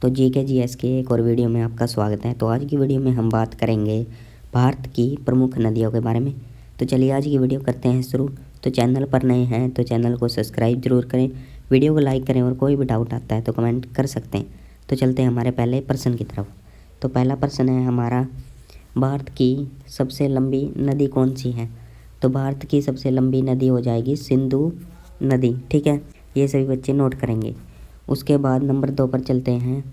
तो GK GS के एक और वीडियो में आपका स्वागत है। तो आज की वीडियो में हम बात करेंगे भारत की प्रमुख नदियों के बारे में। तो चलिए आज की वीडियो करते हैं शुरू। तो चैनल पर नए हैं तो चैनल को सब्सक्राइब जरूर करें, वीडियो को लाइक करें और कोई भी डाउट आता है तो कमेंट कर सकते हैं। तो चलते हैं हमारे पहले प्रश्न की तरफ। तो पहला प्रश्न है हमारा, भारत की सबसे लंबी नदी कौन सी है? तो भारत की सबसे लंबी नदी हो जाएगी सिंधु नदी। ठीक है, ये सभी बच्चे नोट करेंगे। उसके बाद नंबर 2 पर चलते हैं।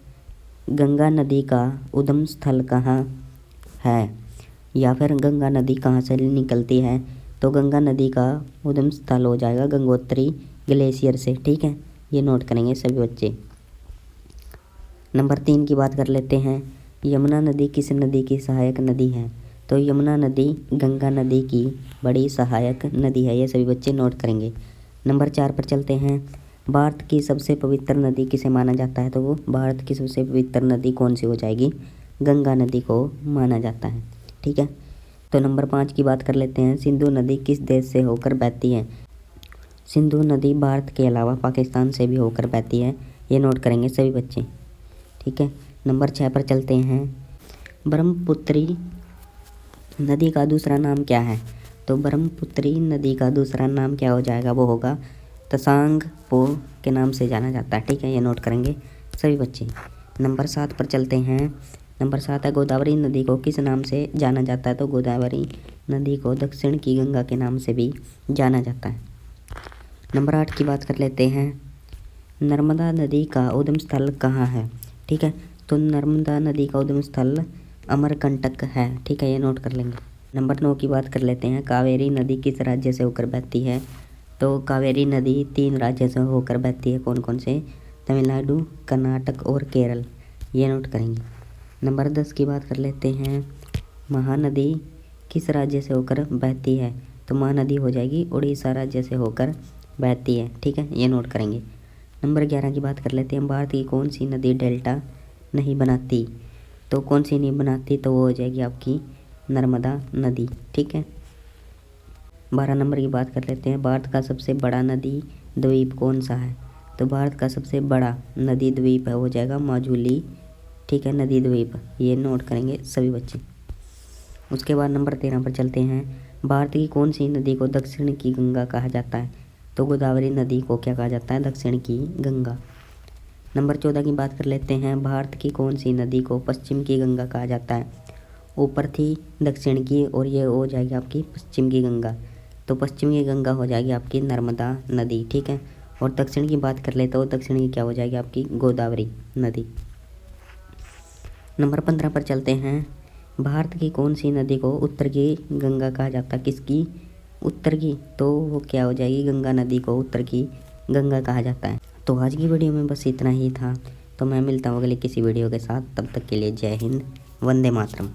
गंगा नदी का उद्गम स्थल कहाँ है? या फिर गंगा नदी कहाँ से निकलती है? तो गंगा नदी का उद्गम स्थल हो जाएगा गंगोत्री ग्लेशियर से। ठीक है, ये नोट करेंगे सभी बच्चे। नंबर 3 की बात कर लेते हैं। यमुना नदी किस नदी की सहायक नदी है? तो यमुना नदी गंगा नदी की बड़ी सहायक नदी है, ये सभी बच्चे नोट करेंगे। नंबर 4 पर चलते हैं। भारत की सबसे पवित्र नदी किसे माना जाता है? तो वो भारत की सबसे पवित्र नदी कौन सी हो जाएगी? गंगा नदी को माना जाता है। ठीक है, तो नंबर 5 की बात कर लेते हैं। सिंधु नदी किस देश से होकर बहती है? सिंधु नदी भारत के अलावा पाकिस्तान से भी होकर बहती है, ये नोट करेंगे सभी बच्चे। ठीक है, नंबर 6 पर चलते हैं। ब्रह्मपुत्री नदी का दूसरा नाम क्या है? तो ब्रह्मपुत्री नदी का दूसरा नाम क्या हो जाएगा? वो होगा तसांग पो के नाम से जाना जाता है। ठीक है, ये नोट करेंगे सभी बच्चे। नंबर 7 पर चलते हैं। नंबर 7 है, गोदावरी नदी को किस नाम से जाना जाता है? तो गोदावरी नदी को दक्षिण की गंगा के नाम से भी जाना जाता है। नंबर 8 की बात कर लेते हैं। नर्मदा नदी का उद्गम स्थल कहाँ है? ठीक है, तो नर्मदा नदी का उद्गम स्थल अमरकंटक है। ठीक है, ये नोट कर लेंगे। नंबर 9 की बात कर लेते हैं। कावेरी नदी किस राज्य से होकर बहती है? तो कावेरी नदी 3 राज्यों से होकर बहती है। कौन कौन से? तमिलनाडु, कर्नाटक और केरल, ये नोट करेंगे। नंबर 10 की बात कर लेते हैं। महानदी किस राज्य से होकर बहती है? तो महानदी हो जाएगी उड़ीसा राज्य से होकर बहती है। ठीक है, ये नोट करेंगे। नंबर 11 की बात कर लेते हैं। भारत की कौन सी नदी डेल्टा नहीं बनाती? तो कौन सी नहीं बनाती? तो वो हो जाएगी आपकी नर्मदा नदी। ठीक है, 12 नंबर की बात कर लेते हैं। भारत का सबसे बड़ा नदी द्वीप कौन सा है? तो भारत का सबसे बड़ा नदी द्वीप है हो जाएगा माजुली। ठीक है, नदी द्वीप, ये नोट करेंगे सभी बच्चे। उसके बाद नंबर 13 पर चलते हैं। भारत की कौन सी नदी को दक्षिण की गंगा कहा जाता है? तो गोदावरी नदी को क्या कहा जाता है? दक्षिण की गंगा। नंबर 14 की बात कर लेते हैं। भारत की कौन सी नदी को पश्चिम की गंगा कहा जाता है? ऊपर थी दक्षिण की और ये हो जाएगी आपकी पश्चिम की गंगा। तो पश्चिम की गंगा हो जाएगी आपकी नर्मदा नदी। ठीक है, और दक्षिण की बात कर ले तो दक्षिण की क्या हो जाएगी? आपकी गोदावरी नदी। नंबर 15 पर चलते हैं। भारत की कौन सी नदी को उत्तर की गंगा कहा जाता है? किसकी? उत्तर की, तो वो क्या हो जाएगी? गंगा नदी को उत्तर की गंगा कहा जाता है। तो आज की वीडियो में बस इतना ही था। तो मैं मिलता हूँ अगले किसी वीडियो के साथ। तब तक के लिए जय हिंद, वंदे मातरम।